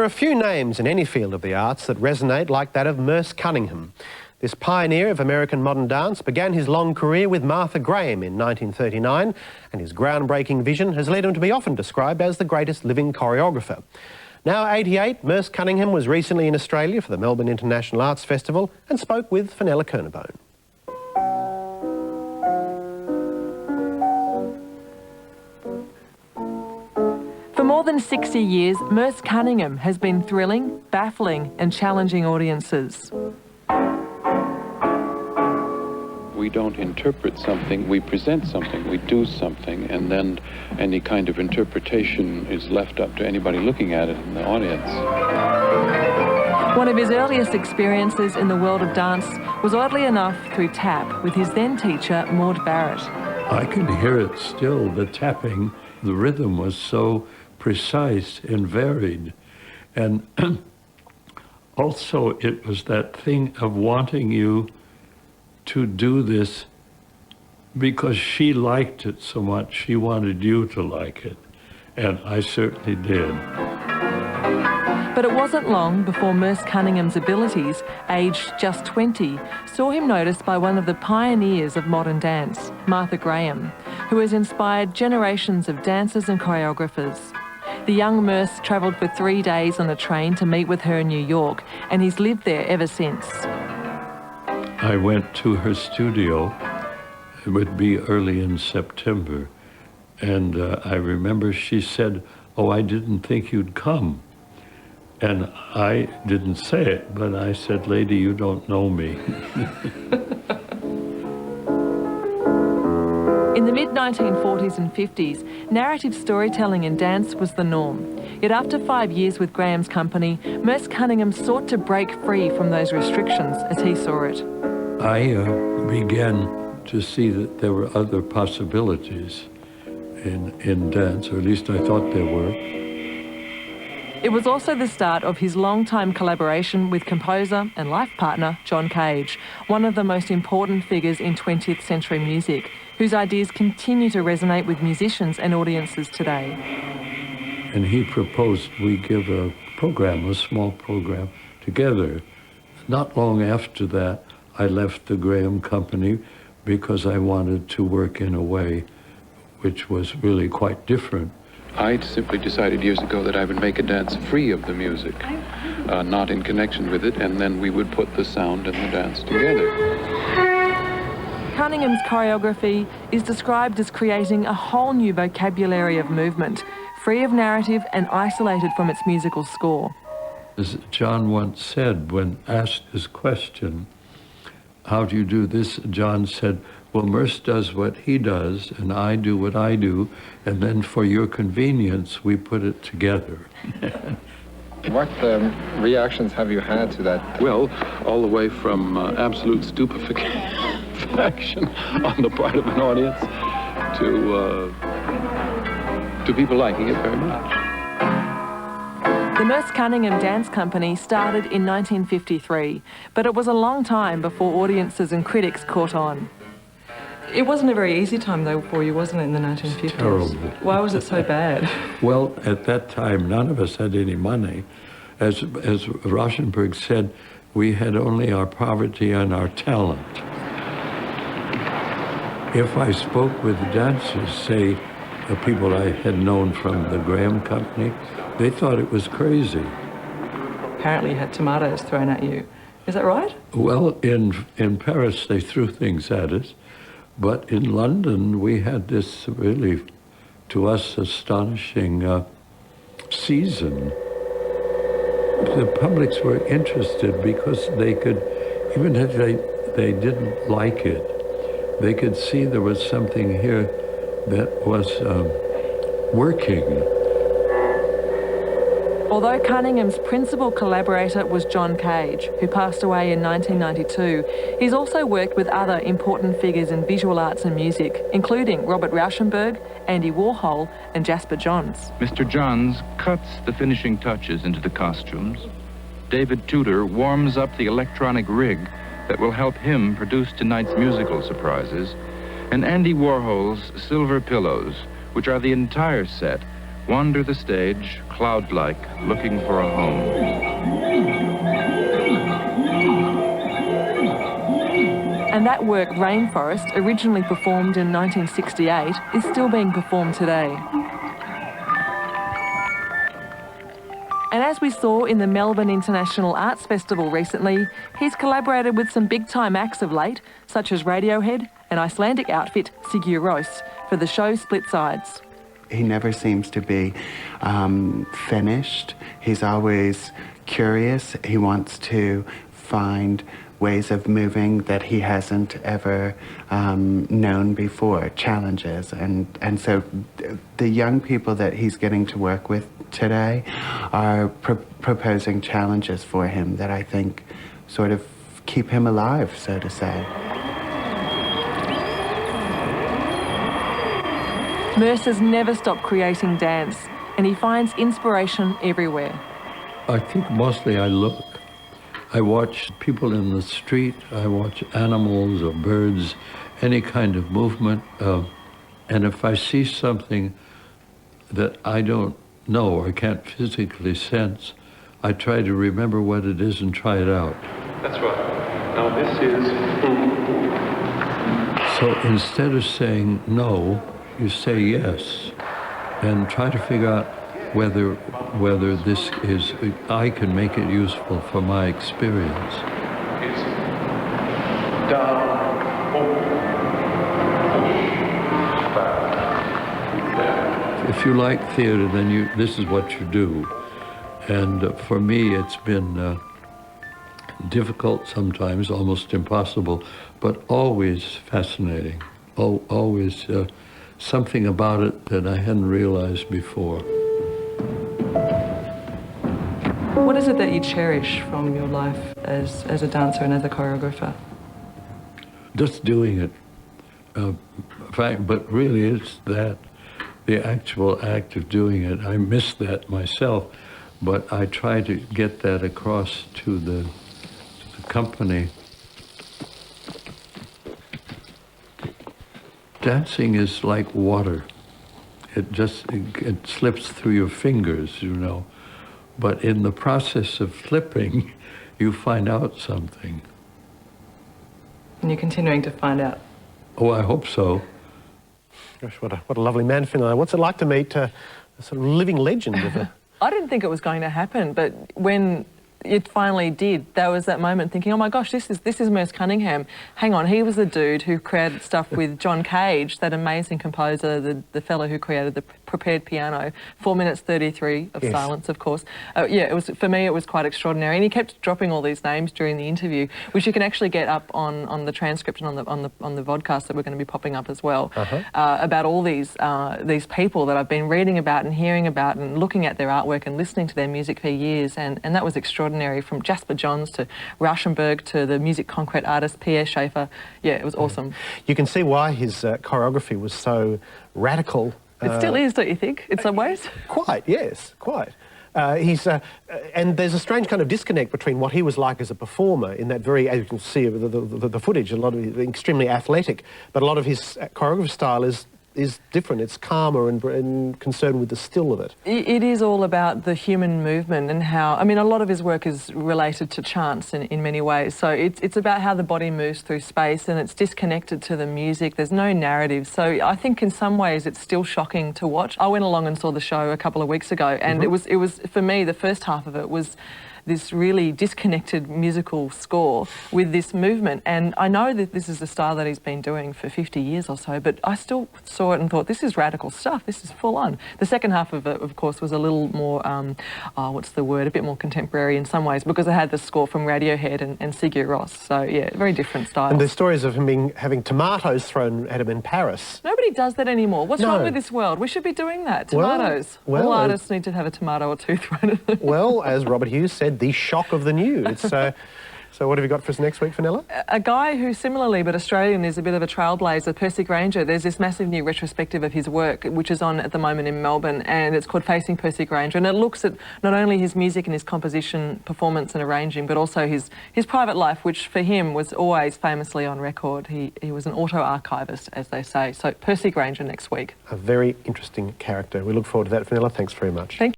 There are few names in any field of the arts that resonate like that of Merce Cunningham. This pioneer of American modern dance began his long career with Martha Graham in 1939, and his groundbreaking vision has led him to be often described as the greatest living choreographer. Now 88, Merce Cunningham was recently in Australia for the Melbourne International Arts Festival and spoke with Fenella Kernebone. For more than 60 years, Merce Cunningham has been thrilling, baffling and challenging audiences. We don't interpret something, we present something, we do something, and then any kind of interpretation is left up to anybody looking at it in the audience. One of his earliest experiences in the world of dance was oddly enough through tap with his then teacher, Maud Barrett. I could hear it still, the tapping. The rhythm was so precise and varied. And also it was that thing of wanting you to do this because she liked it so much, she wanted you to like it. And I certainly did. But it wasn't long before Merce Cunningham's abilities, aged just 20, saw him noticed by one of the pioneers of modern dance, Martha Graham, who has inspired generations of dancers and choreographers. The young Merce travelled for 3 days on a train to meet with her in New York, and he's lived there ever since. I went to her studio. It would be early in September. And I remember she said, "Oh, I didn't think you'd come." And I didn't say it, but I said, "Lady, you don't know me." In the mid-1940s and 50s, narrative storytelling in dance was the norm. Yet after 5 years with Graham's company, Merce Cunningham sought to break free from those restrictions as he saw it. I began to see that there were other possibilities in dance, or at least I thought there were. It was also the start of his long-time collaboration with composer and life partner John Cage, one of the most important figures in 20th century music, whose ideas continue to resonate with musicians and audiences today. And he proposed we give a program, a small program, together. Not long after that, I left the Graham Company because I wanted to work in a way which was really quite different. I simply decided years ago that I would make a dance free of the music, not in connection with it, and then we would put the sound and the dance together. Cunningham's choreography is described as creating a whole new vocabulary of movement, free of narrative and isolated from its musical score. As John once said when asked his question, "How do you do this?" John said, "Well, Merce does what he does, and I do what I do, and then for your convenience, we put it together." What reactions have you had to that? Well, all the way from absolute stupefaction on the part of an audience to people liking it very much. The Merce Cunningham Dance Company started in 1953, but it was a long time before audiences and critics caught on. It wasn't a very easy time, though, for you, wasn't it, in the 1950s? Terrible. Why was it so bad? Well, at that time, none of us had any money. As Rauschenberg said, we had only our poverty and our talent. If I spoke with the dancers, say, the people I had known from the Graham Company, they thought it was crazy. Apparently you had tomatoes thrown at you. Is that right? Well, in Paris, they threw things at us. But in London, we had this really, to us, astonishing season. The publics were interested because they could, even if they didn't like it, they could see there was something here that was working. Although Cunningham's principal collaborator was John Cage, who passed away in 1992, he's also worked with other important figures in visual arts and music, including Robert Rauschenberg, Andy Warhol and Jasper Johns. Mr. Johns cuts the finishing touches into the costumes. David Tudor warms up the electronic rig that will help him produce tonight's musical surprises. And Andy Warhol's silver pillows, which are the entire set, wander the stage, cloud-like, looking for a home. And that work, Rainforest, originally performed in 1968, is still being performed today. And as we saw in the Melbourne International Arts Festival recently, he's collaborated with some big-time acts of late, such as Radiohead and Icelandic outfit Sigur Rós, for the show Split Sides. He never seems to be finished. He's always curious. He wants to find ways of moving that he hasn't ever known before, challenges. And so the young people that he's getting to work with today are proposing challenges for him that I think sort of keep him alive, so to say. Merce has never stopped creating dance, and he finds inspiration everywhere. I think mostly I look. I watch people in the street, I watch animals or birds, any kind of movement, and if I see something that I don't know or can't physically sense, I try to remember what it is and try it out. That's right. Now this is... So instead of saying no, you say yes, and try to figure out whether this is, I can make it useful for my experience. It's down, open, push, back. If you like theater, then this is what you do. And for me, it's been difficult sometimes, almost impossible, but always fascinating. Always something about it that I hadn't realized before. What is it that you cherish from your life as a dancer and as a choreographer? Just doing it. But really, it's that, the actual act of doing it. I miss that myself, but I try to get that across to the company. Dancing is like water. It slips through your fingers, you know. But in the process of flipping, you find out something. And you're continuing to find out. Oh, I hope so. Gosh, what a lovely man, Finlay. What's it like to meet a sort of living legend of a... I didn't think it was going to happen, but when it finally did, there was that moment thinking, oh my gosh, this is Merce Cunningham. Hang on, he was the dude who created stuff with John Cage, that amazing composer, the fellow who created the prepared piano, 4 minutes 33 of silence, of course. Yeah, it was, for me, it was quite extraordinary. And he kept dropping all these names during the interview, which you can actually get up on the transcript and on the vodcast that we're going to be popping up as well, about all these people that I've been reading about and hearing about and looking at their artwork and listening to their music for years, and that was extraordinary, from Jasper Johns to Rauschenberg to the music concrete artist Pierre Schaeffer. Yeah, it was awesome. You can see why his choreography was so radical. It still is, don't you think, in some ways? Quite, yes, quite. And there's a strange kind of disconnect between what he was like as a performer in that very, as you can see the footage, a lot of extremely athletic, but a lot of his choreography style is different. It's calmer and concerned with the still of it. It is all about the human movement and how, I mean, a lot of his work is related to chants in many ways. So it's about how the body moves through space, and it's disconnected to the music. There's no narrative. So I think in some ways it's still shocking to watch. I went along and saw the show a couple of weeks ago, and it was, for me, the first half of it was this really disconnected musical score with this movement. And I know that this is a style that he's been doing for 50 years or so, but I still saw it and thought, this is radical stuff, this is full on. The second half of it, of course, was a little more, what's the word, a bit more contemporary in some ways, because it had the score from Radiohead and Sigur Rós. So yeah, very different styles. And there's stories of him having tomatoes thrown at him in Paris. Nobody does that anymore. What's wrong with this world? We should be doing that. Tomatoes. Well, all artists need to have a tomato or two thrown at them. Well, as Robert Hughes said, the shock of the new. So what have you got for us next week, Fenella? A guy who similarly, but Australian, is a bit of a trailblazer, Percy Granger. There's this massive new retrospective of his work, which is on at the moment in Melbourne, and it's called Facing Percy Granger, and it looks at not only his music and his composition, performance and arranging, but also his private life, which for him was always famously on record. He was an auto-archivist, as they say. So Percy Granger next week. A very interesting character. We look forward to that, Fenella. Thanks very much. Thank you.